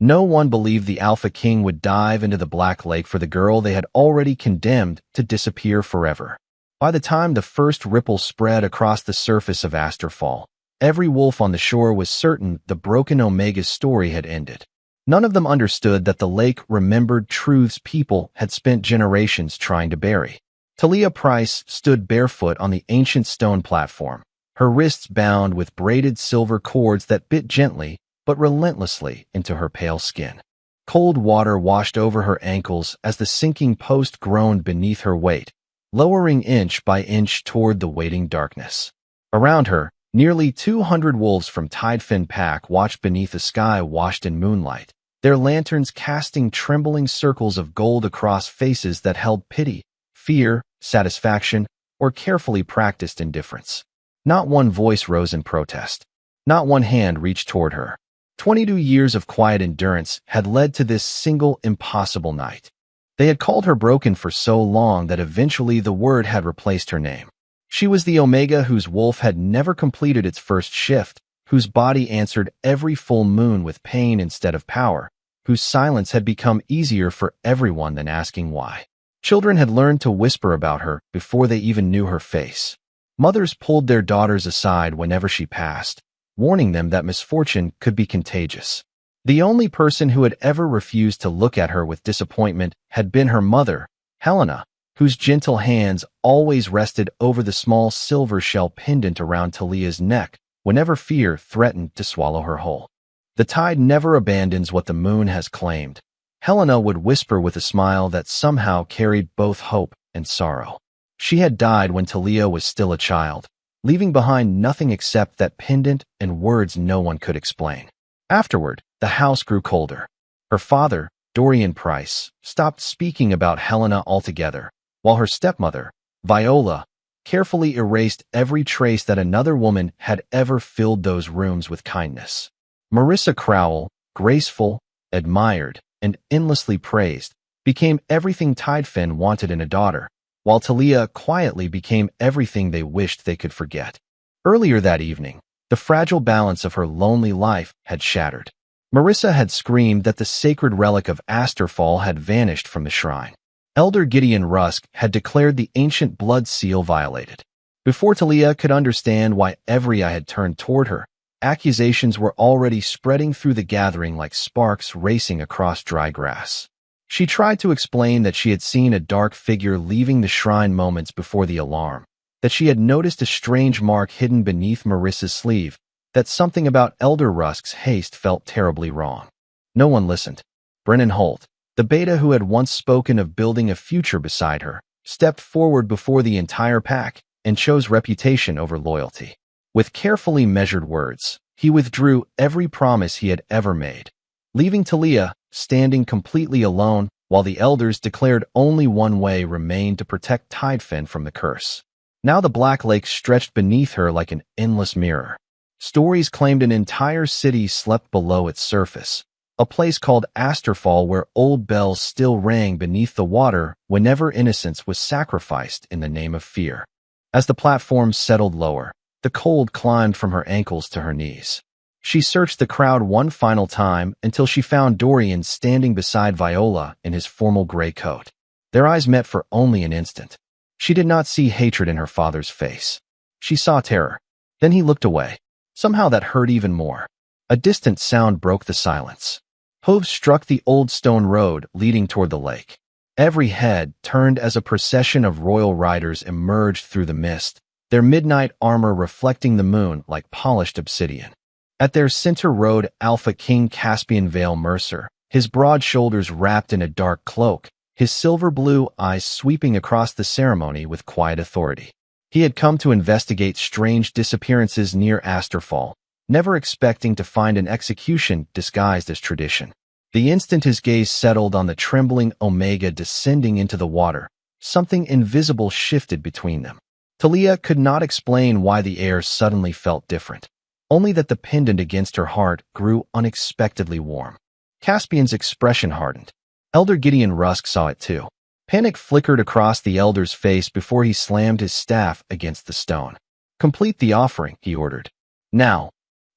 No one believed the Alpha King would dive into the Black Lake for the girl they had already condemned to disappear forever. By the time the first ripple spread across the surface of Asterfall, every wolf on the shore was certain the broken Omega's story had ended. None of them understood that the lake remembered truths people had spent generations trying to bury. Talia Price stood barefoot on the ancient stone platform, her wrists bound with braided silver cords that bit gently but relentlessly into her pale skin. Cold water washed over her ankles as the sinking post groaned beneath her weight, lowering inch by inch toward the waiting darkness. Around her, nearly 200 wolves from Tidefin Pack watched beneath a sky washed in moonlight, their lanterns casting trembling circles of gold across faces that held pity, fear, satisfaction, or carefully practiced indifference. Not one voice rose in protest. Not one hand reached toward her. 22 years of quiet endurance had led to this single impossible night. They had called her broken for so long that eventually the word had replaced her name. She was the Omega whose wolf had never completed its first shift, whose body answered every full moon with pain instead of power, whose silence had become easier for everyone than asking why. Children had learned to whisper about her before they even knew her face. Mothers pulled their daughters aside whenever she passed, warning them that misfortune could be contagious. The only person who had ever refused to look at her with disappointment had been her mother, Helena, whose gentle hands always rested over the small silver shell pendant around Talia's neck whenever fear threatened to swallow her whole. The tide never abandons what the moon has claimed, Helena would whisper with a smile that somehow carried both hope and sorrow. She had died when Talia was still a child, leaving behind nothing except that pendant and words no one could explain. Afterward, the house grew colder. Her father, Dorian Price, stopped speaking about Helena altogether, while her stepmother, Viola, carefully erased every trace that another woman had ever filled those rooms with kindness. Marissa Crowell, graceful, admired, and endlessly praised, became everything Tidefin wanted in a daughter, while Talia quietly became everything they wished they could forget. Earlier that evening, the fragile balance of her lonely life had shattered. Marissa had screamed that the sacred relic of Asterfall had vanished from the shrine. Elder Gideon Rusk had declared the ancient blood seal violated. Before Talia could understand why every eye had turned toward her, accusations were already spreading through the gathering like sparks racing across dry grass. She tried to explain that she had seen a dark figure leaving the shrine moments before the alarm, that she had noticed a strange mark hidden beneath Marissa's sleeve, that something about Elder Rusk's haste felt terribly wrong. No one listened. Brennan Holt, the beta who had once spoken of building a future beside her, stepped forward before the entire pack and chose reputation over loyalty. With carefully measured words, he withdrew every promise he had ever made, leaving Talia standing completely alone while the elders declared only one way remained to protect Tidefin from the curse. Now the Black Lake stretched beneath her like an endless mirror. Stories claimed an entire city slept below its surface, a place called Asterfall where old bells still rang beneath the water whenever innocence was sacrificed in the name of fear. As the platform settled lower, the cold climbed from her ankles to her knees. She searched the crowd one final time until she found Dorian standing beside Viola in his formal gray coat. Their eyes met for only an instant. She did not see hatred in her father's face. She saw terror. Then he looked away. Somehow that hurt even more. A distant sound broke the silence. Hooves struck the old stone road leading toward the lake. Every head turned as a procession of royal riders emerged through the mist, their midnight armor reflecting the moon like polished obsidian. At their center rode Alpha King Caspian Vale Mercer, his broad shoulders wrapped in a dark cloak, his silver-blue eyes sweeping across the ceremony with quiet authority. He had come to investigate strange disappearances near Asterfall, never expecting to find an execution disguised as tradition. The instant his gaze settled on the trembling Omega descending into the water, something invisible shifted between them. Talia could not explain why the air suddenly felt different, only that the pendant against her heart grew unexpectedly warm. Caspian's expression hardened. Elder Gideon Rusk saw it too. Panic flickered across the elder's face before he slammed his staff against the stone. "Complete the offering," he ordered. Now.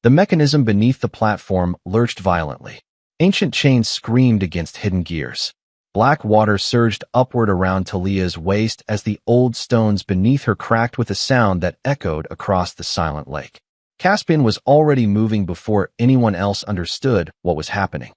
The mechanism beneath the platform lurched violently. Ancient chains screamed against hidden gears. Black water surged upward around Talia's waist as the old stones beneath her cracked with a sound that echoed across the silent lake. Caspian was already moving before anyone else understood what was happening.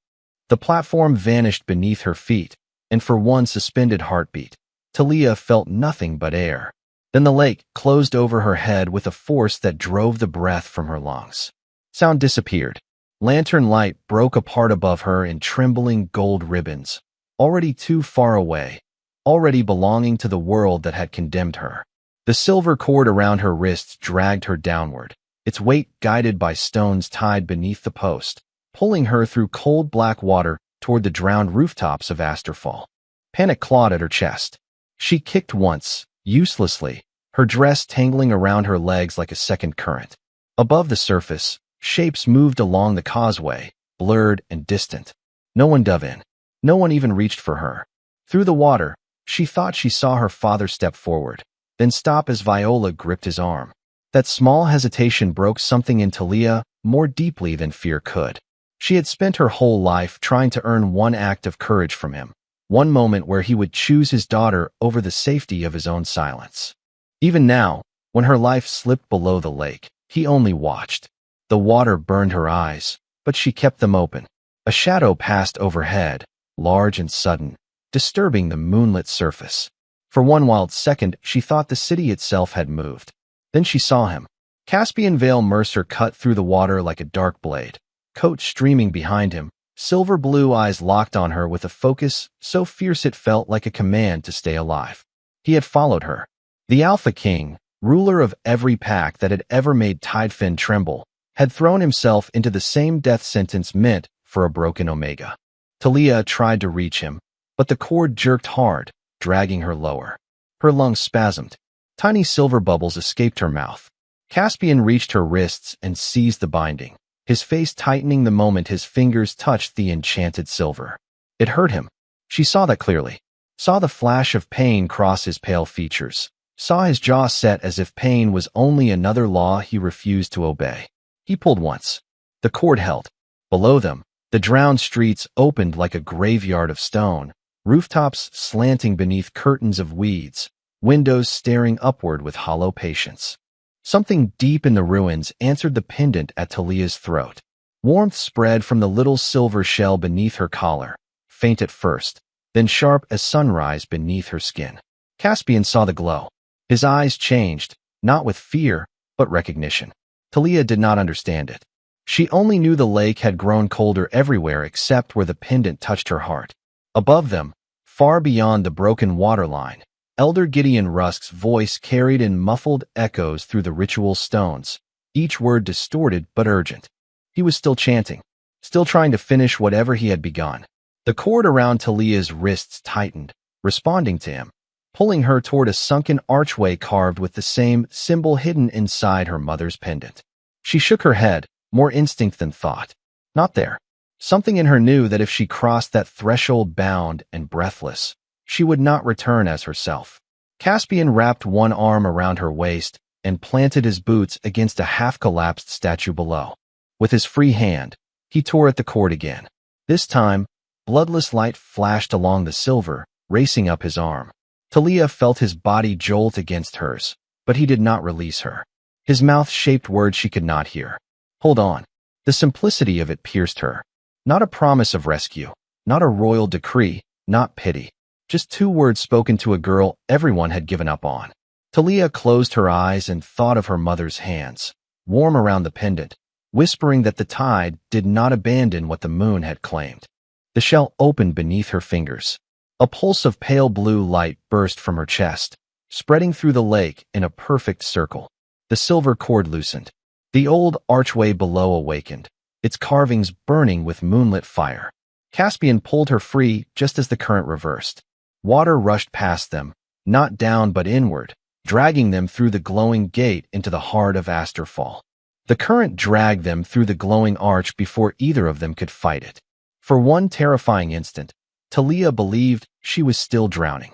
The platform vanished beneath her feet, and for one suspended heartbeat, Talia felt nothing but air. Then the lake closed over her head with a force that drove the breath from her lungs. Sound disappeared. Lantern light broke apart above her in trembling gold ribbons, already too far away, already belonging to the world that had condemned her. The silver cord around her wrists dragged her downward, its weight guided by stones tied beneath the post, pulling her through cold black water toward the drowned rooftops of Asterfall. Panic clawed at her chest. She kicked once, uselessly, her dress tangling around her legs like a second current. Above the surface, shapes moved along the causeway, blurred and distant. No one dove in. No one even reached for her. Through the water, she thought she saw her father step forward, then stop as Viola gripped his arm. That small hesitation broke something in Talia more deeply than fear could. She had spent her whole life trying to earn one act of courage from him, one moment where he would choose his daughter over the safety of his own silence. Even now, when her life slipped below the lake, he only watched. The water burned her eyes, but she kept them open. A shadow passed overhead, large and sudden, disturbing the moonlit surface. For one wild second, she thought the city itself had moved. Then she saw him. Caspian Vale Mercer cut through the water like a dark blade, coat streaming behind him, silver blue eyes locked on her with a focus so fierce it felt like a command to stay alive. He had followed her. The Alpha King, ruler of every pack that had ever made Tidefin tremble, had thrown himself into the same death sentence meant for a broken Omega. Talia tried to reach him, but the cord jerked hard, dragging her lower. Her lungs spasmed. Tiny silver bubbles escaped her mouth. Caspian reached her wrists and seized the binding, his face tightening the moment his fingers touched the enchanted silver. It hurt him. She saw that clearly. Saw the flash of pain cross his pale features. Saw his jaw set as if pain was only another law he refused to obey. He pulled once. The cord held. Below them, the drowned streets opened like a graveyard of stone, rooftops slanting beneath curtains of weeds, windows staring upward with hollow patience. Something deep in the ruins answered the pendant at Talia's throat. Warmth spread from the little silver shell beneath her collar, faint at first, then sharp as sunrise beneath her skin. Caspian saw the glow. His eyes changed, not with fear, but recognition. Talia did not understand it. She only knew the lake had grown colder everywhere except where the pendant touched her heart. Above them, far beyond the broken waterline, Elder Gideon Rusk's voice carried in muffled echoes through the ritual stones, each word distorted but urgent. He was still chanting, still trying to finish whatever he had begun. The cord around Talia's wrists tightened, responding to him, pulling her toward a sunken archway carved with the same symbol hidden inside her mother's pendant. She shook her head, more instinct than thought. Not there. Something in her knew that if she crossed that threshold bound and breathless, she would not return as herself. Caspian wrapped one arm around her waist and planted his boots against a half-collapsed statue below. With his free hand, he tore at the cord again. This time, bloodless light flashed along the silver, racing up his arm. Talia felt his body jolt against hers, but he did not release her. His mouth shaped words she could not hear. Hold on. The simplicity of it pierced her. Not a promise of rescue, not a royal decree, not pity. Just two words spoken to a girl everyone had given up on. Talia closed her eyes and thought of her mother's hands, warm around the pendant, whispering that the tide did not abandon what the moon had claimed. The shell opened beneath her fingers. A pulse of pale blue light burst from her chest, spreading through the lake in a perfect circle. The silver cord loosened. The old archway below awakened, its carvings burning with moonlit fire. Caspian pulled her free just as the current reversed. Water rushed past them, not down but inward, dragging them through the glowing gate into the heart of Asterfall. The current dragged them through the glowing arch before either of them could fight it. For one terrifying instant, Talia believed she was still drowning.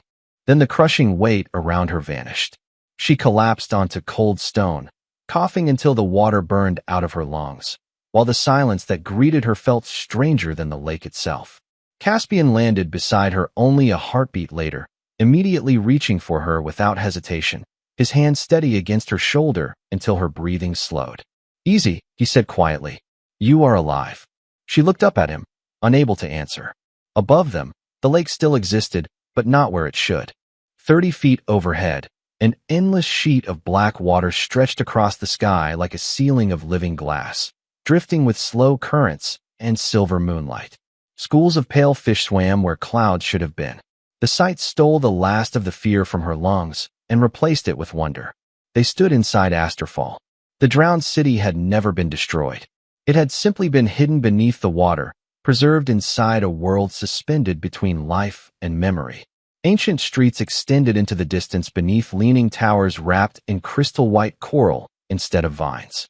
Then the crushing weight around her vanished. She collapsed onto cold stone, coughing until the water burned out of her lungs. while the silence that greeted her felt stranger than the lake itself. Caspian landed beside her only a heartbeat later, immediately reaching for her without hesitation, his hand steady against her shoulder until her breathing slowed. "Easy," he said quietly. "You are alive." She looked up at him, unable to answer. Above them, the lake still existed, but not where it should. 30 feet overhead, an endless sheet of black water stretched across the sky like a ceiling of living glass, drifting with slow currents and silver moonlight. Schools of pale fish swam where clouds should have been. The sight stole the last of the fear from her lungs and replaced it with wonder. They stood inside Asterfall. The drowned city had never been destroyed. It had simply been hidden beneath the water, preserved inside a world suspended between life and memory. Ancient streets extended into the distance beneath leaning towers wrapped in crystal-white coral instead of vines.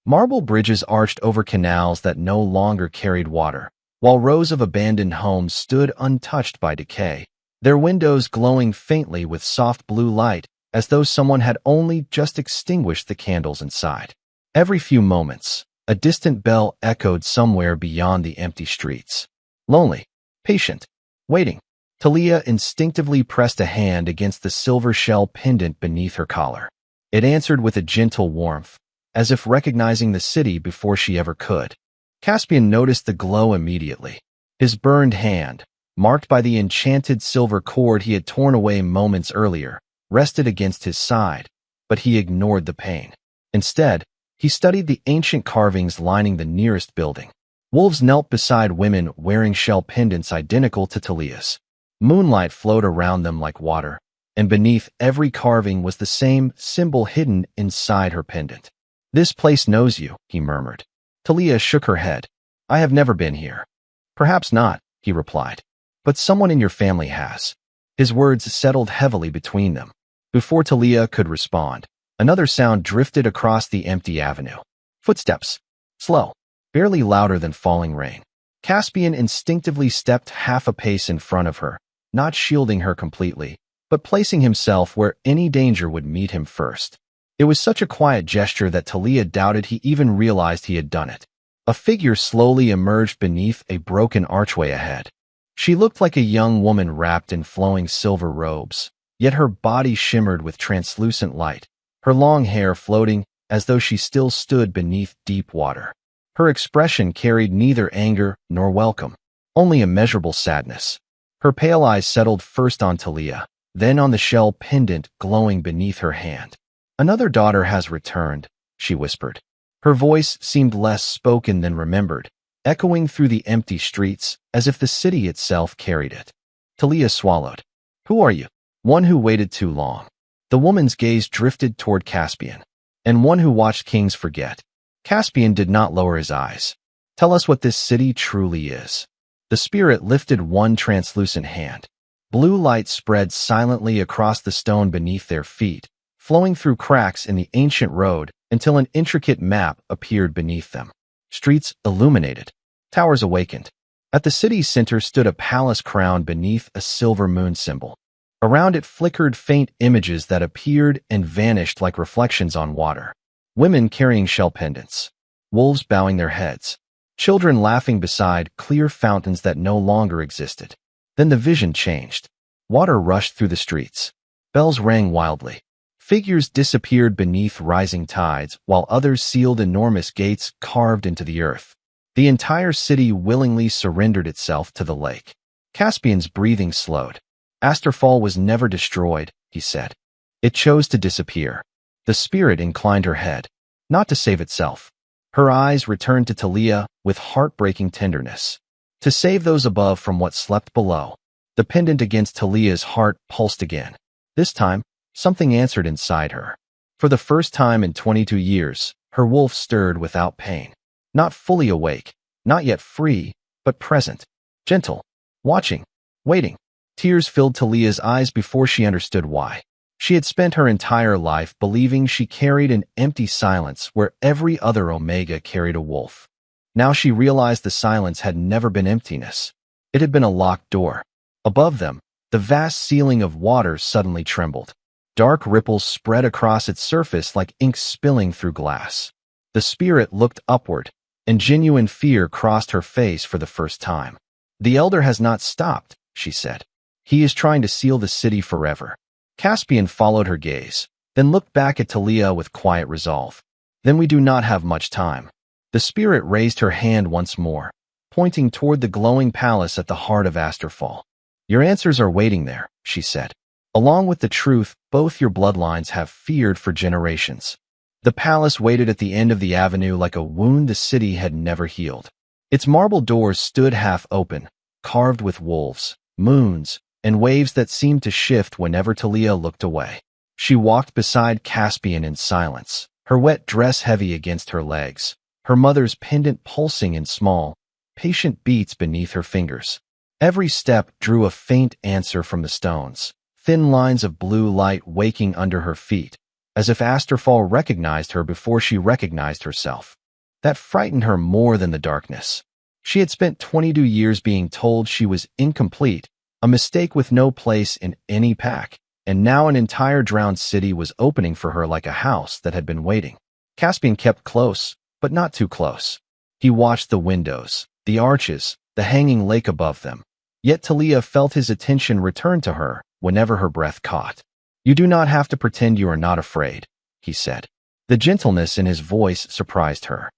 Marble bridges arched over canals that no longer carried water, while rows of abandoned homes stood untouched by decay, their windows glowing faintly with soft blue light as though someone had only just extinguished the candles inside. Every few moments, a distant bell echoed somewhere beyond the empty streets. Lonely, patient, waiting. Talia instinctively pressed a hand against the silver shell pendant beneath her collar. It answered with a gentle warmth, as if recognizing the city before she ever could. Caspian noticed the glow immediately. His burned hand, marked by the enchanted silver cord he had torn away moments earlier, rested against his side, but he ignored the pain. Instead, he studied the ancient carvings lining the nearest building. Wolves knelt beside women wearing shell pendants identical to Talia's. Moonlight flowed around them like water, and beneath every carving was the same symbol hidden inside her pendant. "This place knows you," he murmured. Talia shook her head. "I have never been here." "Perhaps not," he replied. "But someone in your family has." His words settled heavily between them. Before Talia could respond, another sound drifted across the empty avenue. Footsteps. Slow, barely louder than falling rain. Caspian instinctively stepped half a pace in front of her, not shielding her completely, but placing himself where any danger would meet him first. It was such a quiet gesture that Talia doubted he even realized he had done it. A figure slowly emerged beneath a broken archway ahead. She looked like a young woman wrapped in flowing silver robes, yet her body shimmered with translucent light, her long hair floating as though she still stood beneath deep water. Her expression carried neither anger nor welcome, only immeasurable sadness. Her pale eyes settled first on Talia, then on the shell pendant glowing beneath her hand. "Another daughter has returned," she whispered. Her voice seemed less spoken than remembered, echoing through the empty streets as if the city itself carried it. Talia swallowed. "Who are you?" "One who waited too long." The woman's gaze drifted toward Caspian. "And one who watched kings forget." Caspian did not lower his eyes. "Tell us what this city truly is." The spirit lifted one translucent hand. Blue light spread silently across the stone beneath their feet, flowing through cracks in the ancient road until an intricate map appeared beneath them. Streets illuminated. Towers awakened. At the city's center stood a palace crowned beneath a silver moon symbol. Around it flickered faint images that appeared and vanished like reflections on water. Women carrying shell pendants. Wolves bowing their heads. Children laughing beside clear fountains that no longer existed. Then the vision changed. Water rushed through the streets. Bells rang wildly. Figures disappeared beneath rising tides, while others sealed enormous gates carved into the earth. The entire city willingly surrendered itself to the lake. Caspian's breathing slowed. "Asterfall was never destroyed," he said. "It chose to disappear." The spirit inclined her head, not to save itself. Her eyes returned to Talia with heartbreaking tenderness. To save those above from what slept below. The pendant against Talia's heart pulsed again. This time, something answered inside her. For the first time in 22 years, her wolf stirred without pain. Not fully awake, not yet free, but present. Gentle. Watching. Waiting. Tears filled Talia's eyes before she understood why. She had spent her entire life believing she carried an empty silence where every other Omega carried a wolf. Now she realized the silence had never been emptiness. It had been a locked door. Above them, the vast ceiling of water suddenly trembled. Dark ripples spread across its surface like ink spilling through glass. The spirit looked upward, and genuine fear crossed her face for the first time. "The Elder has not stopped," she said. "He is trying to seal the city forever." Caspian followed her gaze, then looked back at Talia with quiet resolve. "Then we do not have much time." The spirit raised her hand once more, pointing toward the glowing palace at the heart of Asterfall. "Your answers are waiting there," she said. "Along with the truth both your bloodlines have feared for generations." The palace waited at the end of the avenue like a wound the city had never healed. Its marble doors stood half open, carved with wolves, moons, and waves that seemed to shift whenever Talia looked away. She walked beside Caspian in silence, her wet dress heavy against her legs, her mother's pendant pulsing in small, patient beats beneath her fingers. Every step drew a faint answer from the stones, thin lines of blue light waking under her feet, as if Asterfall recognized her before she recognized herself. That frightened her more than the darkness. She had spent 22 years being told she was incomplete, a mistake with no place in any pack, and now an entire drowned city was opening for her like a house that had been waiting. Caspian kept close, but not too close. He watched the windows, the arches, the hanging lake above them. Yet Talia felt his attention return to her whenever her breath caught. "You do not have to pretend you are not afraid," he said. The gentleness in his voice surprised her.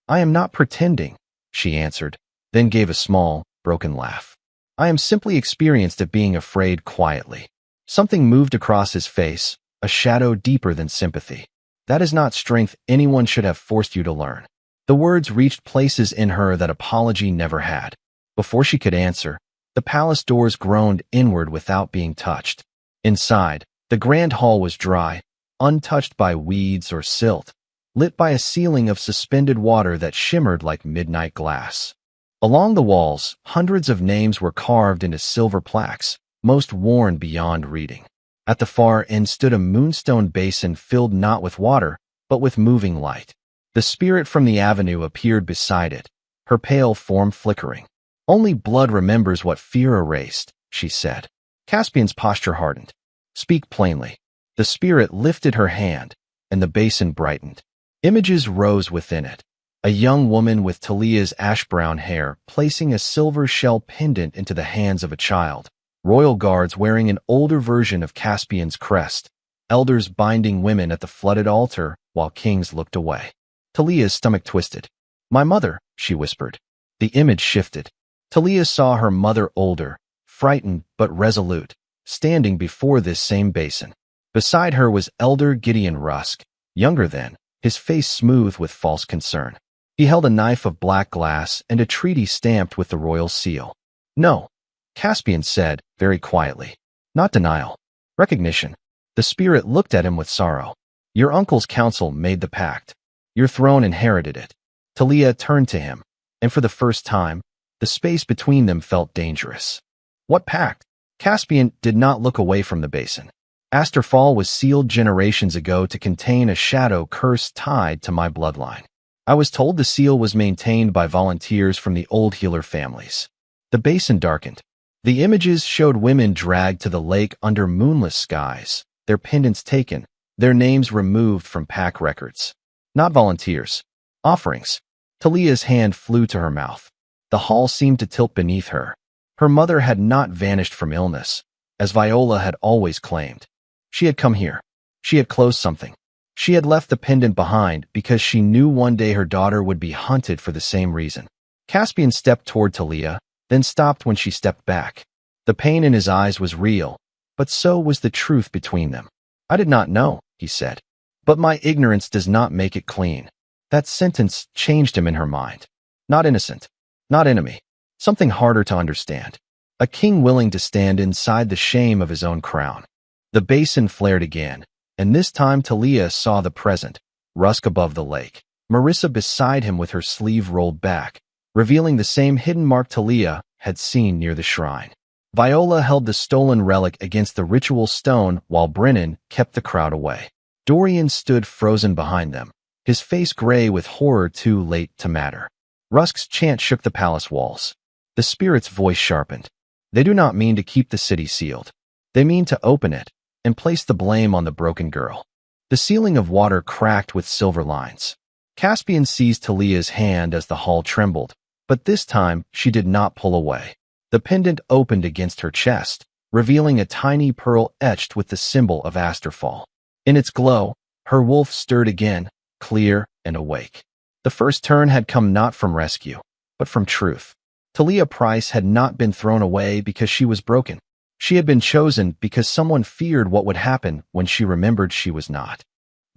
"I am not pretending," she answered, then gave a small, broken laugh. "I am simply experienced at being afraid quietly." Something moved across his face, a shadow deeper than sympathy. "That is not strength anyone should have forced you to learn." The words reached places in her that apology never had. Before she could answer, the palace doors groaned inward without being touched. Inside, the grand hall was dry, untouched by weeds or silt, lit by a ceiling of suspended water that shimmered like midnight glass. Along the walls, hundreds of names were carved into silver plaques, most worn beyond reading. At the far end stood a moonstone basin filled not with water, but with moving light. The spirit from the avenue appeared beside it, her pale form flickering. "Only blood remembers what fear erased," she said. Caspian's posture hardened. "Speak plainly." The spirit lifted her hand, and the basin brightened. Images rose within it. A young woman with Talia's ash-brown hair placing a silver shell pendant into the hands of a child. Royal guards wearing an older version of Caspian's crest. Elders binding women at the flooded altar while kings looked away. Talia's stomach twisted. "My mother," she whispered. The image shifted. Talia saw her mother older, frightened but resolute, standing before this same basin. Beside her was Elder Gideon Rusk, younger than, his face smooth with false concern. He held a knife of black glass and a treaty stamped with the royal seal. "No," Caspian said, very quietly. "Not denial. Recognition." The spirit looked at him with sorrow. "Your uncle's council made the pact. Your throne inherited it." Talia turned to him, and for the first time, the space between them felt dangerous. "What pact?" Caspian did not look away from the basin. "Asterfall was sealed generations ago to contain a shadow curse tied to my bloodline. I was told the seal was maintained by volunteers from the old healer families." The basin darkened. The images showed women dragged to the lake under moonless skies, their pendants taken, their names removed from pack records. Not volunteers. Offerings. Talia's hand flew to her mouth. The hall seemed to tilt beneath her. Her mother had not vanished from illness, as Viola had always claimed. She had come here. She had closed something. She had left the pendant behind because she knew one day her daughter would be hunted for the same reason. Caspian stepped toward Talia, then stopped when she stepped back. The pain in his eyes was real, but so was the truth between them. "I did not know," he said. "But my ignorance does not make it clean." That sentence changed him in her mind. Not innocent. Not enemy. Something harder to understand. A king willing to stand inside the shame of his own crown. The basin flared again, and this time Talia saw the present, Rusk above the lake, Marissa beside him with her sleeve rolled back, revealing the same hidden mark Talia had seen near the shrine. Viola held the stolen relic against the ritual stone while Brennan kept the crowd away. Dorian stood frozen behind them, his face gray with horror too late to matter. Rusk's chant shook the palace walls. The spirit's voice sharpened. "They do not mean to keep the city sealed. They mean to open it and place the blame on the broken girl." The ceiling of water cracked with silver lines. Caspian seized Talia's hand as the hall trembled, but this time she did not pull away. The pendant opened against her chest, revealing a tiny pearl etched with the symbol of Asterfall. In its glow, her wolf stirred again, clear and awake. The first turn had come not from rescue, but from truth. Talia Price had not been thrown away because she was broken. She had been chosen because someone feared what would happen when she remembered she was not.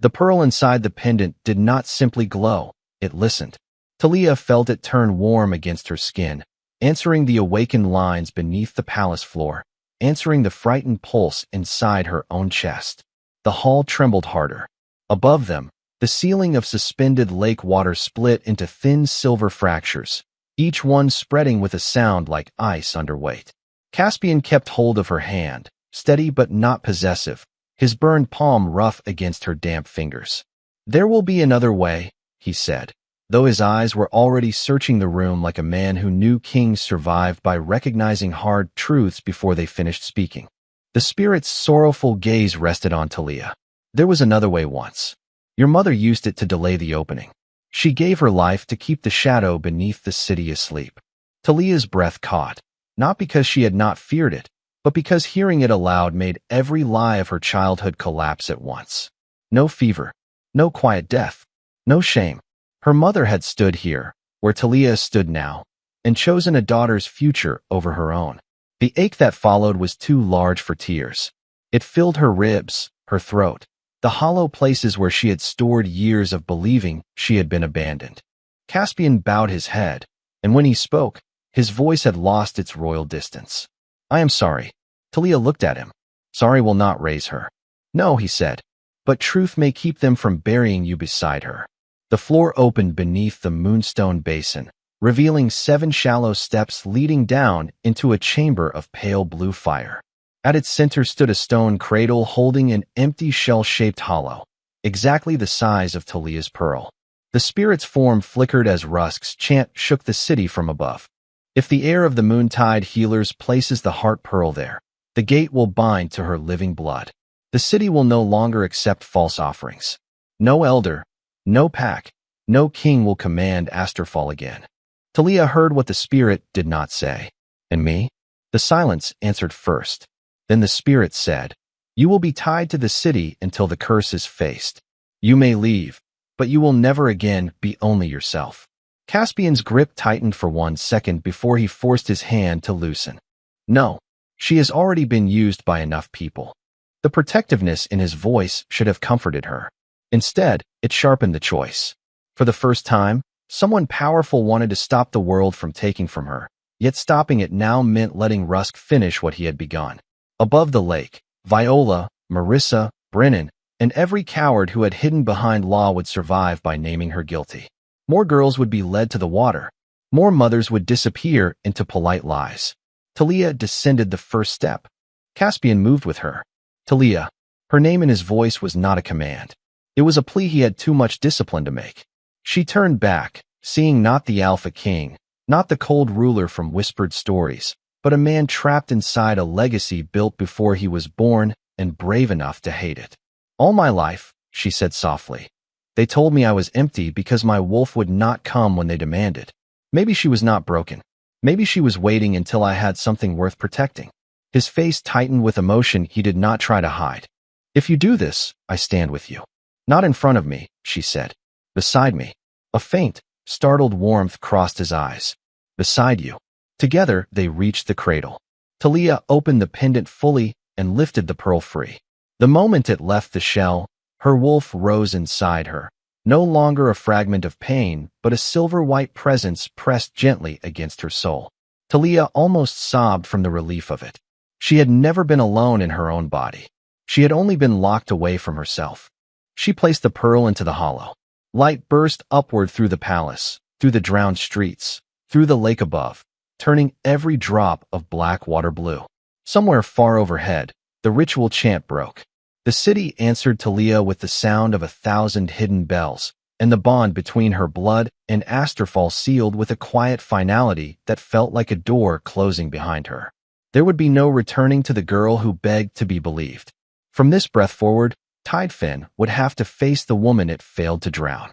The pearl inside the pendant did not simply glow, it listened. Talia felt it turn warm against her skin, answering the awakened lines beneath the palace floor, answering the frightened pulse inside her own chest. The hall trembled harder. Above them, the ceiling of suspended lake water split into thin silver fractures, each one spreading with a sound like ice under weight. Caspian kept hold of her hand, steady but not possessive, his burned palm rough against her damp fingers. "There will be another way," he said, though his eyes were already searching the room like a man who knew kings survived by recognizing hard truths before they finished speaking. The spirit's sorrowful gaze rested on Talia. "There was another way once. Your mother used it to delay the opening. She gave her life to keep the shadow beneath the city asleep." Talia's breath caught, not because she had not feared it, but because hearing it aloud made every lie of her childhood collapse at once. No fever, no quiet death, no shame. Her mother had stood here, where Talia stood now, and chosen a daughter's future over her own. The ache that followed was too large for tears. It filled her ribs, her throat, the hollow places where she had stored years of believing she had been abandoned. Caspian bowed his head, and when he spoke, his voice had lost its royal distance. "I am sorry." Talia looked at him. "Sorry will not raise her." "No," he said, "but truth may keep them from burying you beside her." The floor opened beneath the moonstone basin, revealing 7 shallow steps leading down into a chamber of pale blue fire. At its center stood a stone cradle holding an empty shell-shaped hollow, exactly the size of Talia's pearl. The spirit's form flickered as Rusk's chant shook the city from above. "If the heir of the Moontide Healers places the heart pearl there, the gate will bind to her living blood. The city will no longer accept false offerings. No elder, no pack, no king will command Asterfall again." Talia heard what the spirit did not say. "And me?" The silence answered first. Then the spirit said, "You will be tied to the city until the curse is faced. You may leave, but you will never again be only yourself." Caspian's grip tightened for 1 second before he forced his hand to loosen. "No, she has already been used by enough people." The protectiveness in his voice should have comforted her. Instead, it sharpened the choice. For the first time, someone powerful wanted to stop the world from taking from her, yet stopping it now meant letting Rusk finish what he had begun. Above the lake, Viola, Marissa, Brennan, and every coward who had hidden behind law would survive by naming her guilty. More girls would be led to the water. More mothers would disappear into polite lies. Talia descended the first step. Caspian moved with her. "Talia." Her name in his voice was not a command. It was a plea he had too much discipline to make. She turned back, seeing not the Alpha King, not the cold ruler from whispered stories, but a man trapped inside a legacy built before he was born and brave enough to hate it. "All my life," she said softly, "they told me I was empty because my wolf would not come when they demanded. Maybe she was not broken. Maybe she was waiting until I had something worth protecting." His face tightened with emotion he did not try to hide. "If you do this, I stand with you." "Not in front of me," she said. "Beside me." A faint, startled warmth crossed his eyes. "Beside you." Together, they reached the cradle. Talia opened the pendant fully and lifted the pearl free. The moment it left the shell, her wolf rose inside her, no longer a fragment of pain, but a silver-white presence pressed gently against her soul. Talia almost sobbed from the relief of it. She had never been alone in her own body. She had only been locked away from herself. She placed the pearl into the hollow. Light burst upward through the palace, through the drowned streets, through the lake above, turning every drop of black water blue. Somewhere far overhead, the ritual chant broke. The city answered Talia with the sound of 1,000 hidden bells, and the bond between her blood and Asterfall sealed with a quiet finality that felt like a door closing behind her. There would be no returning to the girl who begged to be believed. From this breath forward, Tidefin would have to face the woman it failed to drown.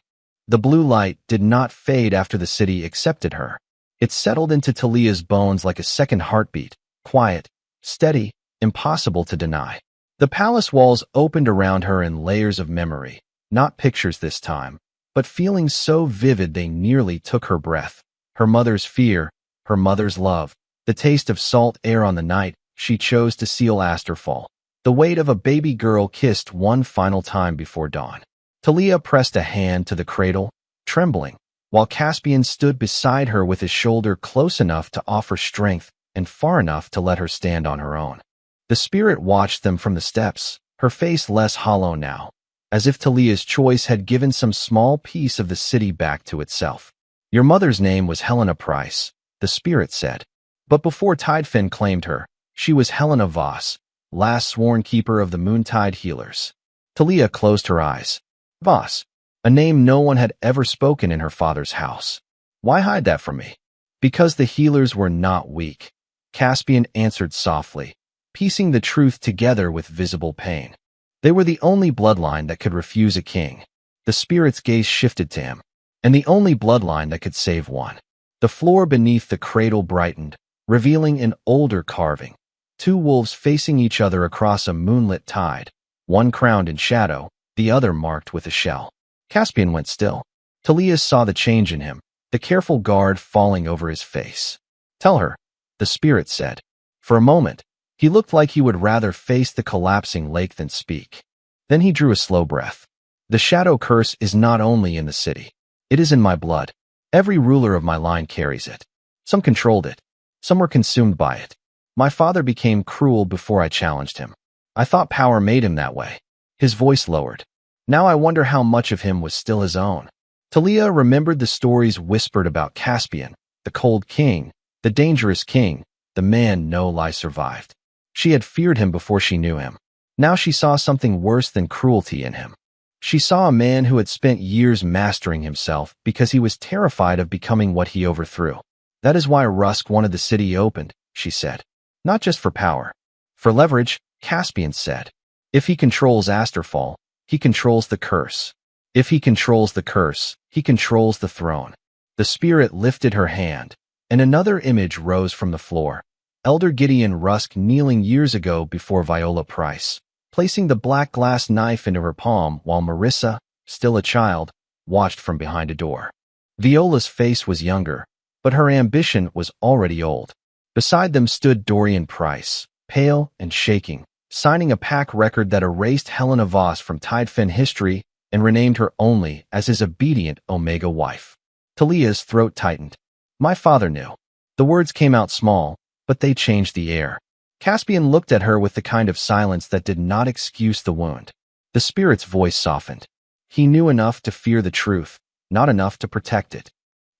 The blue light did not fade after the city accepted her. It settled into Talia's bones like a second heartbeat, quiet, steady, impossible to deny. The palace walls opened around her in layers of memory, not pictures this time, but feelings so vivid they nearly took her breath. Her mother's fear, her mother's love, the taste of salt air on the night she chose to seal Asterfall, the weight of a baby girl kissed one final time before dawn. Talia pressed a hand to the cradle, trembling, while Caspian stood beside her with his shoulder close enough to offer strength and far enough to let her stand on her own. The spirit watched them from the steps, her face less hollow now, as if Talia's choice had given some small piece of the city back to itself. Your mother's name was Helena Price, the spirit said. But before Tidefin claimed her, she was Helena Voss, last sworn keeper of the Moontide Healers. Talia closed her eyes. Voss, a name no one had ever spoken in her father's house. Why hide that from me? Because the healers were not weak, Caspian answered softly, piecing the truth together with visible pain. They were the only bloodline that could refuse a king. The spirit's gaze shifted to him, and the only bloodline that could save one. The floor beneath the cradle brightened, revealing an older carving. Two wolves facing each other across a moonlit tide, one crowned in shadow, the other marked with a shell. Caspian went still. Talia saw the change in him, the careful guard falling over his face. Tell her, the spirit said. For a moment, he looked like he would rather face the collapsing lake than speak. Then he drew a slow breath. The shadow curse is not only in the city. It is in my blood. Every ruler of my line carries it. Some controlled it. Some were consumed by it. My father became cruel before I challenged him. I thought power made him that way. His voice lowered. Now I wonder how much of him was still his own. Talia remembered the stories whispered about Caspian, the cold king, the dangerous king, the man no lie survived. She had feared him before she knew him. Now she saw something worse than cruelty in him. She saw a man who had spent years mastering himself because he was terrified of becoming what he overthrew. That is why Rusk wanted the city opened, she said. Not just for power. For leverage, Caspian said. If he controls Asterfall, he controls the curse. If he controls the curse, he controls the throne. The spirit lifted her hand, and another image rose from the floor. Elder Gideon Rusk kneeling years ago before Viola Price, placing the black glass knife into her palm while Marissa, still a child, watched from behind a door. Viola's face was younger, but her ambition was already old. Beside them stood Dorian Price, pale and shaking, signing a pack record that erased Helena Voss from Tidefin history and renamed her only as his obedient Omega wife. Talia's throat tightened. My father knew. The words came out small, but they changed the air. Caspian looked at her with the kind of silence that did not excuse the wound. The spirit's voice softened. He knew enough to fear the truth, not enough to protect it.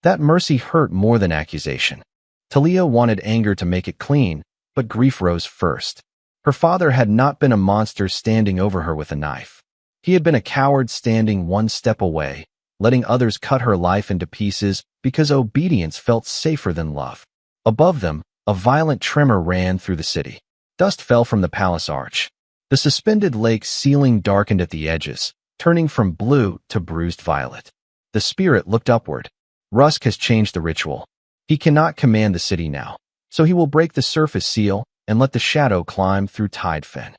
That mercy hurt more than accusation. Talia wanted anger to make it clean, but grief rose first. Her father had not been a monster standing over her with a knife. He had been a coward standing one step away, letting others cut her life into pieces because obedience felt safer than love. Above them, a violent tremor ran through the city. Dust fell from the palace arch. The suspended lake ceiling darkened at the edges, turning from blue to bruised violet. The spirit looked upward. Rusk has changed the ritual. He cannot command the city now, so he will break the surface seal and let the shadow climb through Tidefin.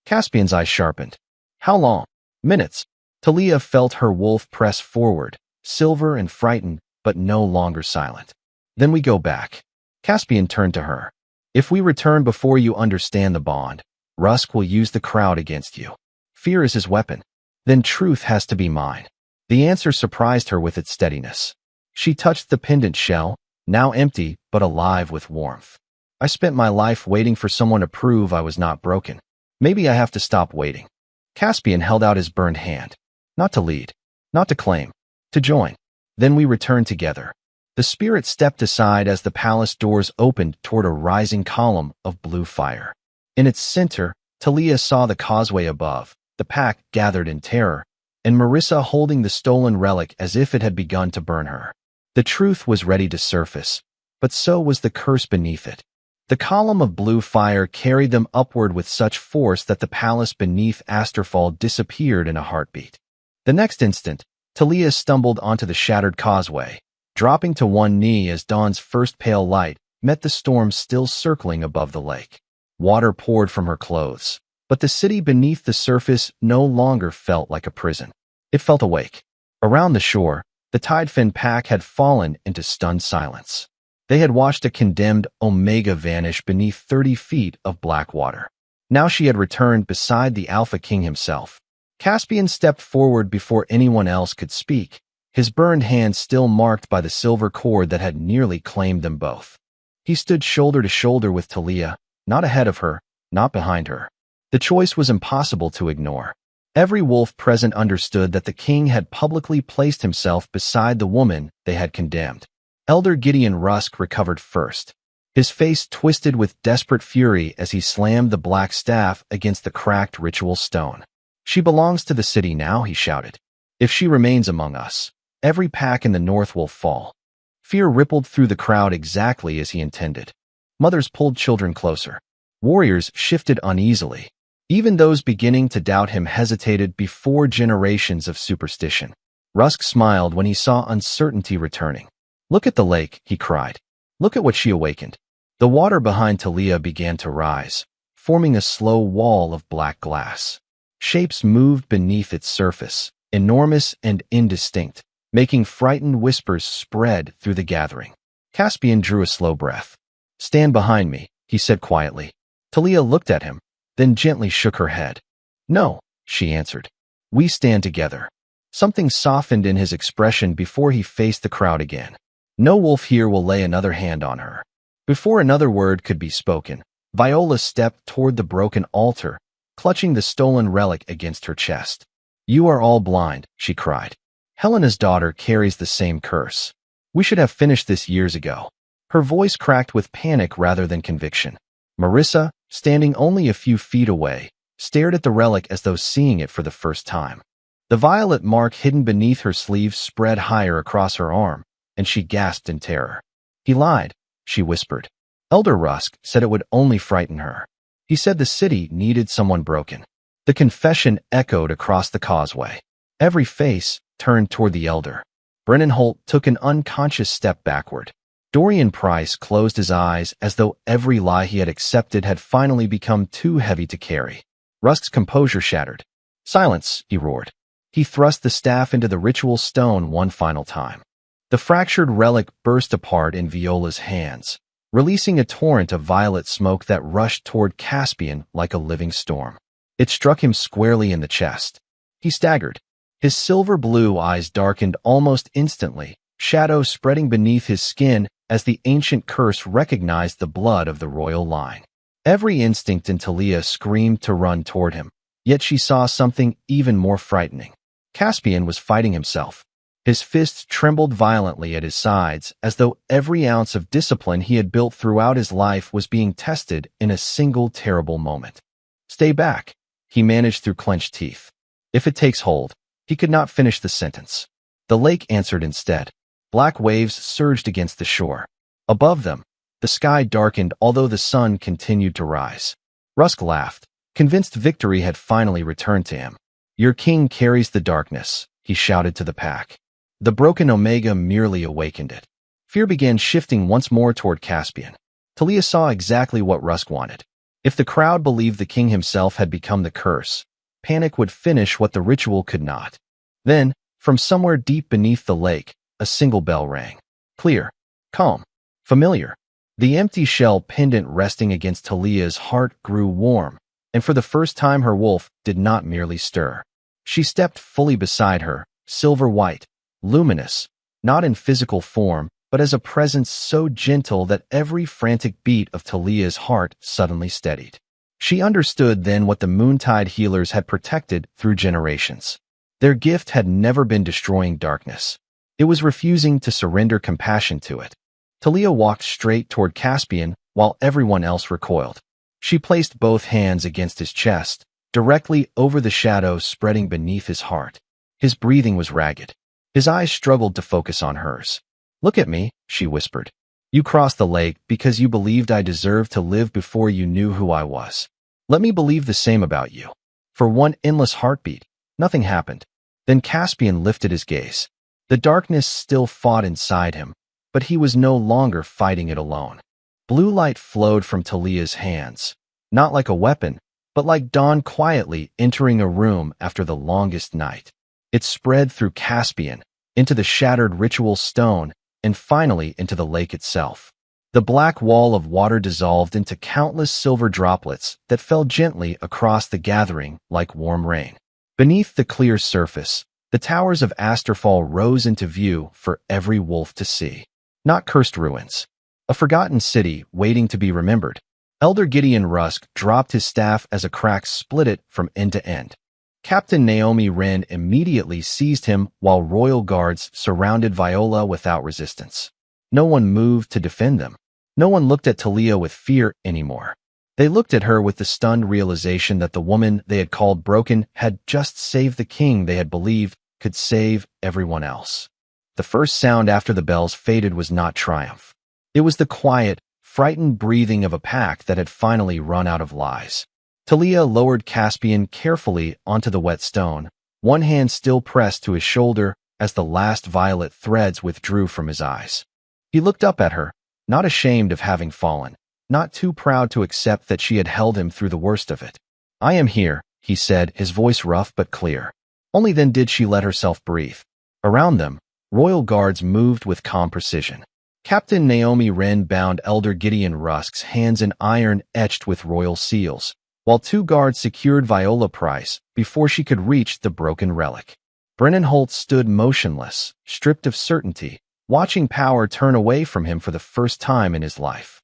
Caspian's eyes sharpened. How long? Minutes. Talia felt her wolf press forward, silver and frightened, but no longer silent. Then we go back. Caspian turned to her. If we return before you understand the bond, Rusk will use the crowd against you. Fear is his weapon. Then truth has to be mine. The answer surprised her with its steadiness. She touched the pendant shell, now empty but alive with warmth. I spent my life waiting for someone to prove I was not broken. Maybe I have to stop waiting. Caspian held out his burned hand. Not to lead, not to claim, to join. Then we returned together. The spirit stepped aside as the palace doors opened toward a rising column of blue fire. In its center, Talia saw the causeway above, the pack gathered in terror, and Marissa holding the stolen relic as if it had begun to burn her. The truth was ready to surface, but so was the curse beneath it. The column of blue fire carried them upward with such force that the palace beneath Asterfall disappeared in a heartbeat. The next instant, Talia stumbled onto the shattered causeway, dropping to one knee as dawn's first pale light met the storm still circling above the lake. Water poured from her clothes, but the city beneath the surface no longer felt like a prison. It felt awake. Around the shore, the Tidefin pack had fallen into stunned silence. They had watched a condemned Omega vanish beneath 30 feet of black water. Now she had returned beside the Alpha King himself. Caspian stepped forward before anyone else could speak, his burned hand still marked by the silver cord that had nearly claimed them both. He stood shoulder to shoulder with Talia, not ahead of her, not behind her. The choice was impossible to ignore. Every wolf present understood that the king had publicly placed himself beside the woman they had condemned. Elder Gideon Rusk recovered first. His face twisted with desperate fury as he slammed the black staff against the cracked ritual stone. "She belongs to the city now," he shouted. "If she remains among us, every pack in the north will fall." Fear rippled through the crowd exactly as he intended. Mothers pulled children closer. Warriors shifted uneasily. Even those beginning to doubt him hesitated before generations of superstition. Rusk smiled when he saw uncertainty returning. "Look at the lake," he cried. "Look at what she awakened." The water behind Talia began to rise, forming a slow wall of black glass. Shapes moved beneath its surface, enormous and indistinct, making frightened whispers spread through the gathering. Caspian drew a slow breath. "Stand behind me," he said quietly. Talia looked at him, then gently shook her head. "No," she answered. "We stand together." Something softened in his expression before he faced the crowd again. "No wolf here will lay another hand on her." Before another word could be spoken, Viola stepped toward the broken altar, clutching the stolen relic against her chest. "You are all blind," she cried. "Helena's daughter carries the same curse. We should have finished this years ago." Her voice cracked with panic rather than conviction. Marissa, standing only a few feet away, stared at the relic as though seeing it for the first time. The violet mark hidden beneath her sleeve spread higher across her arm, and she gasped in terror. "He lied," she whispered. "Elder Rusk said it would only frighten her. He said the city needed someone broken." The confession echoed across the causeway. Every face turned toward the elder. Brennan Holt took an unconscious step backward. Dorian Price closed his eyes as though every lie he had accepted had finally become too heavy to carry. Rusk's composure shattered. "Silence," he roared. He thrust the staff into the ritual stone one final time. The fractured relic burst apart in Viola's hands, releasing a torrent of violet smoke that rushed toward Caspian like a living storm. It struck him squarely in the chest. He staggered. His silver-blue eyes darkened almost instantly, shadows spreading beneath his skin as the ancient curse recognized the blood of the royal line. Every instinct in Talia screamed to run toward him, yet she saw something even more frightening. Caspian was fighting himself. His fists trembled violently at his sides as though every ounce of discipline he had built throughout his life was being tested in a single terrible moment. "Stay back," he managed through clenched teeth. "If it takes hold," he could not finish the sentence. The lake answered instead. Black waves surged against the shore. Above them, the sky darkened although the sun continued to rise. Rusk laughed, convinced victory had finally returned to him. "Your king carries the darkness," he shouted to the pack. The broken Omega merely awakened it. Fear began shifting once more toward Caspian. Talia saw exactly what Rusk wanted. If the crowd believed the king himself had become the curse, panic would finish what the ritual could not. Then, from somewhere deep beneath the lake, a single bell rang. Clear, calm, familiar. The empty shell pendant resting against Talia's heart grew warm, and for the first time her wolf did not merely stir. She stepped fully beside her, silver white, luminous, not in physical form, but as a presence so gentle that every frantic beat of Talia's heart suddenly steadied. She understood then what the Moontide healers had protected through generations. Their gift had never been destroying darkness. It was refusing to surrender compassion to it. Talia walked straight toward Caspian while everyone else recoiled. She placed both hands against his chest, directly over the shadows spreading beneath his heart. His breathing was ragged. His eyes struggled to focus on hers. "Look at me," she whispered. "You crossed the lake because you believed I deserved to live before you knew who I was. Let me believe the same about you." For one endless heartbeat, nothing happened. Then Caspian lifted his gaze. The darkness still fought inside him, but he was no longer fighting it alone. Blue light flowed from Talia's hands, not like a weapon, but like dawn quietly entering a room after the longest night. It spread through Caspian, into the shattered ritual stone, and finally into the lake itself. The black wall of water dissolved into countless silver droplets that fell gently across the gathering like warm rain. Beneath the clear surface, the towers of Asterfall rose into view for every wolf to see. Not cursed ruins. A forgotten city waiting to be remembered. Elder Gideon Rusk dropped his staff as a crack split it from end to end. Captain Naomi Wren immediately seized him while royal guards surrounded Viola without resistance. No one moved to defend them. No one looked at Talia with fear anymore. They looked at her with the stunned realization that the woman they had called broken had just saved the king they had believed could save everyone else. The first sound after the bells faded was not triumph. It was the quiet, frightened breathing of a pack that had finally run out of lies. Talia lowered Caspian carefully onto the wet stone, one hand still pressed to his shoulder as the last violet threads withdrew from his eyes. He looked up at her, not ashamed of having fallen, not too proud to accept that she had held him through the worst of it. "I am here," he said, his voice rough but clear. Only then did she let herself breathe. Around them, royal guards moved with calm precision. Captain Naomi Wren bound Elder Gideon Rusk's hands in iron etched with royal seals, while two guards secured Viola Price before she could reach the broken relic. Brennan Holt stood motionless, stripped of certainty, watching power turn away from him for the first time in his life.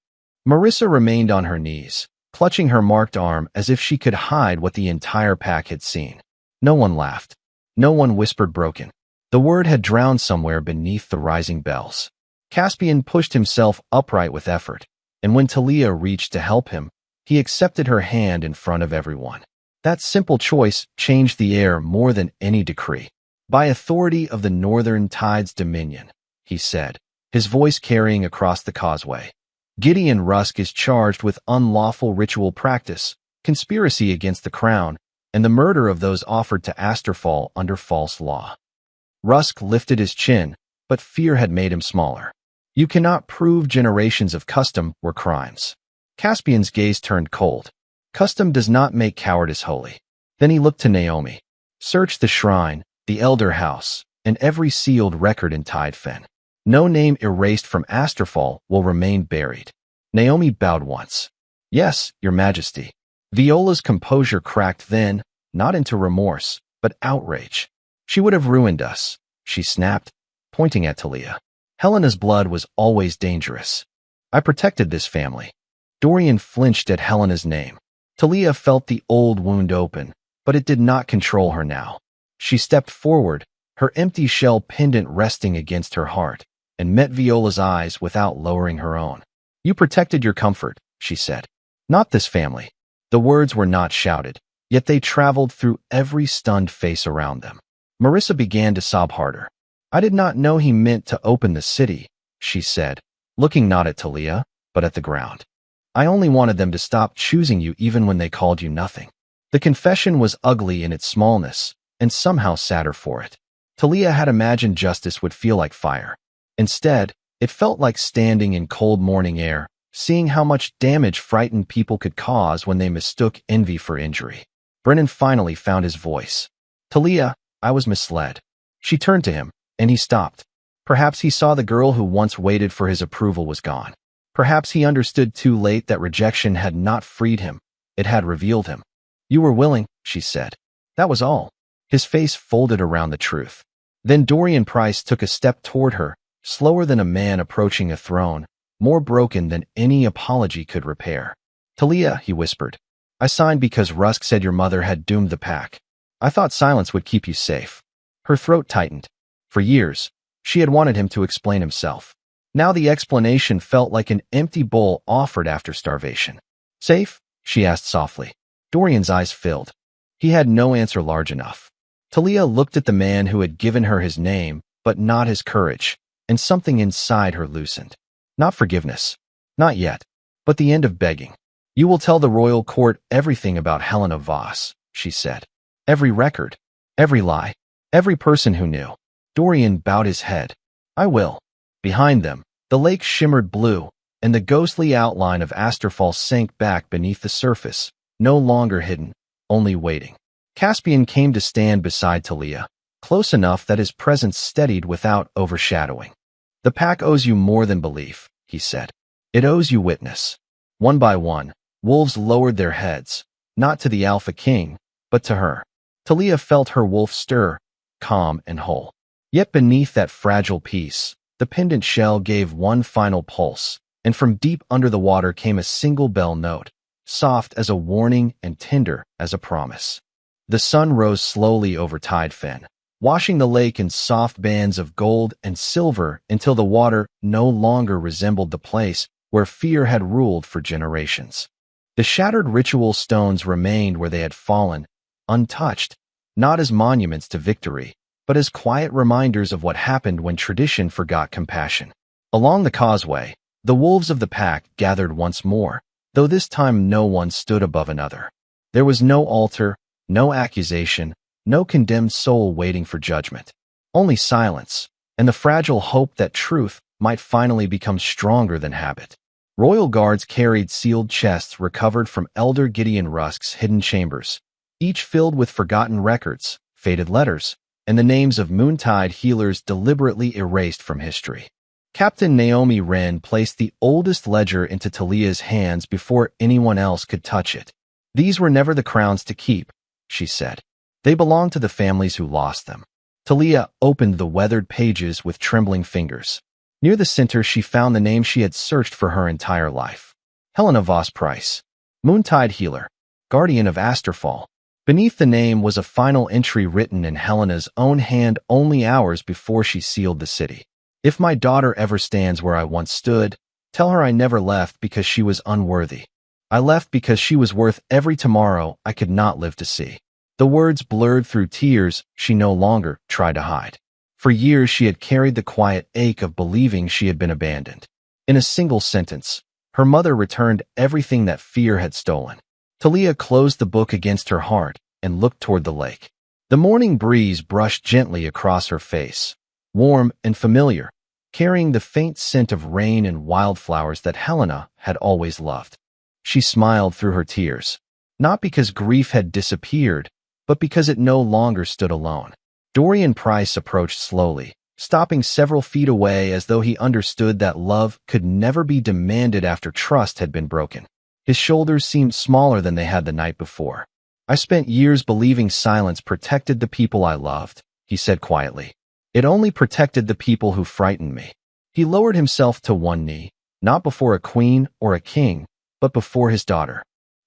Marissa remained on her knees, clutching her marked arm as if she could hide what the entire pack had seen. No one laughed. No one whispered broken. The word had drowned somewhere beneath the rising bells. Caspian pushed himself upright with effort, and when Talia reached to help him, he accepted her hand in front of everyone. That simple choice changed the air more than any decree. "By authority of the Northern Tide's dominion," he said, his voice carrying across the causeway. "Gideon Rusk is charged with unlawful ritual practice, conspiracy against the crown, and the murder of those offered to Asterfall under false law." Rusk lifted his chin, but fear had made him smaller. "You cannot prove generations of custom were crimes." Caspian's gaze turned cold. "Custom does not make cowardice holy." Then he looked to Naomi. "Search the shrine, the elder house, and every sealed record in Tidefen. No name erased from Asterfall will remain buried." Naomi bowed once. "Yes, your majesty." Viola's composure cracked then, not into remorse, but outrage. "She would have ruined us," she snapped, pointing at Talia. "Helena's blood was always dangerous. I protected this family." Dorian flinched at Helena's name. Talia felt the old wound open, but it did not control her now. She stepped forward, her empty shell pendant resting against her heart, and met Viola's eyes without lowering her own. "You protected your comfort," she said. "Not this family." The words were not shouted, yet they traveled through every stunned face around them. Marissa began to sob harder. "I did not know he meant to open the city," she said, looking not at Talia, but at the ground. "I only wanted them to stop choosing you even when they called you nothing." The confession was ugly in its smallness, and somehow sadder for it. Talia had imagined justice would feel like fire. Instead, it felt like standing in cold morning air, seeing how much damage frightened people could cause when they mistook envy for injury. Brennan finally found his voice. "Talia, I was misled." She turned to him, and he stopped. Perhaps he saw the girl who once waited for his approval was gone. Perhaps he understood too late that rejection had not freed him, it had revealed him. "You were willing," she said. "That was all." His face folded around the truth. Then Dorian Price took a step toward her, slower than a man approaching a throne, more broken than any apology could repair. "Talia," he whispered, "I signed because Rusk said your mother had doomed the pack. I thought silence would keep you safe." Her throat tightened. For years, she had wanted him to explain himself. Now the explanation felt like an empty bowl offered after starvation. "Safe?" she asked softly. Dorian's eyes filled. He had no answer large enough. Talia looked at the man who had given her his name, but not his courage, and something inside her loosened. Not forgiveness. Not yet. But the end of begging. "You will tell the royal court everything about Helena Voss," she said. "Every record. Every lie." Every person who knew. Dorian bowed his head. I will. Behind them, the lake shimmered blue, and the ghostly outline of Asterfall sank back beneath the surface, no longer hidden, only waiting. Caspian came to stand beside Talia, close enough that his presence steadied without overshadowing. The pack owes you more than belief, he said. It owes you witness. One by one, wolves lowered their heads, not to the Alpha King, but to her. Talia felt her wolf stir, calm and whole. Yet beneath that fragile peace, the pendant shell gave one final pulse, and from deep under the water came a single bell note, soft as a warning and tender as a promise. The sun rose slowly over Tide Fen, washing the lake in soft bands of gold and silver until the water no longer resembled the place where fear had ruled for generations. The shattered ritual stones remained where they had fallen, untouched, not as monuments to victory, but as quiet reminders of what happened when tradition forgot compassion. Along the causeway, the wolves of the pack gathered once more, though this time no one stood above another. There was no altar, no accusation, no condemned soul waiting for judgment. Only silence, and the fragile hope that truth might finally become stronger than habit. Royal guards carried sealed chests recovered from Elder Gideon Rusk's hidden chambers, each filled with forgotten records, faded letters, and the names of Moontide healers deliberately erased from history. Captain Naomi Wren placed the oldest ledger into Talia's hands before anyone else could touch it. These were never the crowns to keep, she said. They belonged to the families who lost them. Talia opened the weathered pages with trembling fingers. Near the center she found the name she had searched for her entire life. Helena Voss Price. Moontide healer. Guardian of Asterfall. Beneath the name was a final entry written in Helena's own hand only hours before she sealed the city. If my daughter ever stands where I once stood, tell her I never left because she was unworthy. I left because she was worth every tomorrow I could not live to see. The words blurred through tears she no longer tried to hide. For years she had carried the quiet ache of believing she had been abandoned. In a single sentence, her mother returned everything that fear had stolen. Talia closed the book against her heart and looked toward the lake. The morning breeze brushed gently across her face, warm and familiar, carrying the faint scent of rain and wildflowers that Helena had always loved. She smiled through her tears, not because grief had disappeared, but because it no longer stood alone. Dorian Price approached slowly, stopping several feet away as though he understood that love could never be demanded after trust had been broken. His shoulders seemed smaller than they had the night before. I spent years believing silence protected the people I loved, he said quietly. It only protected the people who frightened me. He lowered himself to one knee, not before a queen or a king, but before his daughter.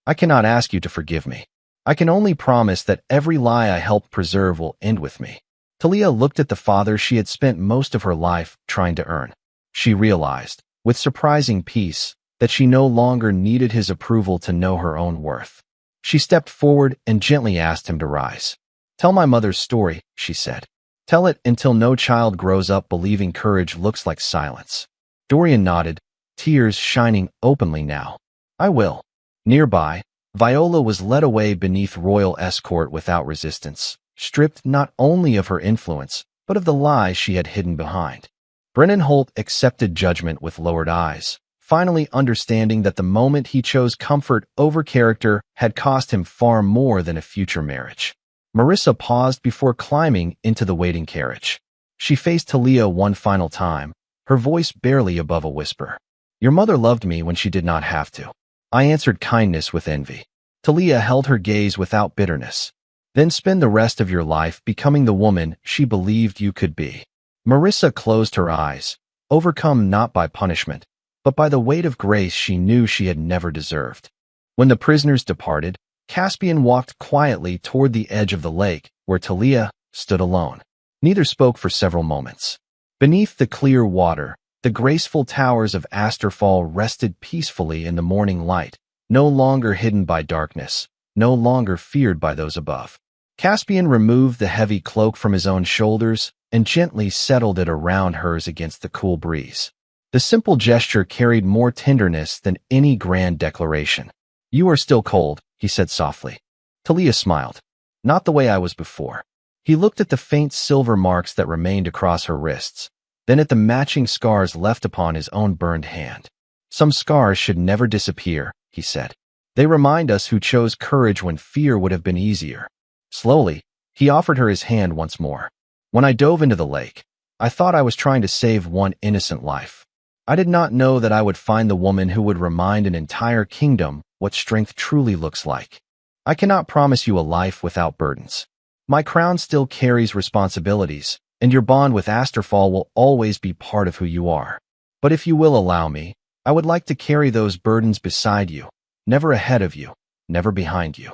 I cannot ask you to forgive me. I can only promise that every lie I helped preserve will end with me. Talia looked at the father she had spent most of her life trying to earn. She realized, with surprising peace, that she no longer needed his approval to know her own worth. She stepped forward and gently asked him to rise. Tell my mother's story, she said. Tell it until no child grows up believing courage looks like silence. Dorian nodded, tears shining openly now. I will. Nearby, Viola was led away beneath royal escort without resistance, stripped not only of her influence, but of the lies she had hidden behind. Brennan Holt accepted judgment with lowered eyes, finally understanding that the moment he chose comfort over character had cost him far more than a future marriage. Marissa paused before climbing into the waiting carriage. She faced Talia one final time, her voice barely above a whisper. Your mother loved me when she did not have to. I answered kindness with envy. Talia held her gaze without bitterness. Then spend the rest of your life becoming the woman she believed you could be. Marissa closed her eyes, overcome not by punishment, but by the weight of grace she knew she had never deserved. When the prisoners departed, Caspian walked quietly toward the edge of the lake, where Talia stood alone. Neither spoke for several moments. Beneath the clear water, the graceful towers of Asterfall rested peacefully in the morning light, no longer hidden by darkness, no longer feared by those above. Caspian removed the heavy cloak from his own shoulders and gently settled it around hers against the cool breeze. The simple gesture carried more tenderness than any grand declaration. You are still cold, he said softly. Talia smiled. Not the way I was before. He looked at the faint silver marks that remained across her wrists, then at the matching scars left upon his own burned hand. Some scars should never disappear, he said. They remind us who chose courage when fear would have been easier. Slowly, he offered her his hand once more. When I dove into the lake, I thought I was trying to save one innocent life. I did not know that I would find the woman who would remind an entire kingdom what strength truly looks like. I cannot promise you a life without burdens. My crown still carries responsibilities, and your bond with Asterfall will always be part of who you are. But if you will allow me, I would like to carry those burdens beside you, never ahead of you, never behind you.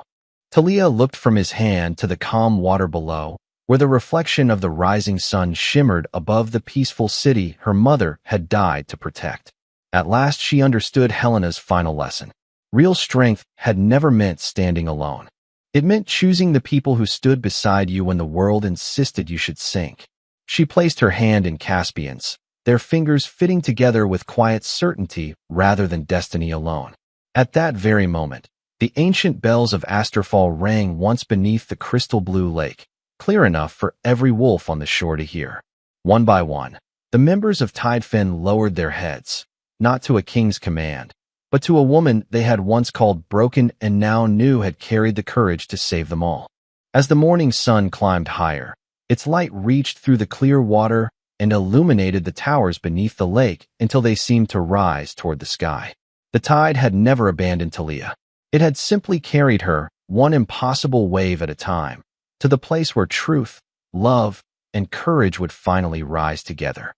Talia looked from his hand to the calm water below, where the reflection of the rising sun shimmered above the peaceful city her mother had died to protect. At last she understood Helena's final lesson. Real strength had never meant standing alone. It meant choosing the people who stood beside you when the world insisted you should sink. She placed her hand in Caspian's, their fingers fitting together with quiet certainty rather than destiny alone. At that very moment, the ancient bells of Asterfall rang once beneath the crystal blue lake, clear enough for every wolf on the shore to hear. One by one, the members of Tidefen lowered their heads, not to a king's command, but to a woman they had once called broken and now knew had carried the courage to save them all. As the morning sun climbed higher, its light reached through the clear water and illuminated the towers beneath the lake until they seemed to rise toward the sky. The tide had never abandoned Talia. It had simply carried her, one impossible wave at a time, to the place where truth, love, and courage would finally rise together.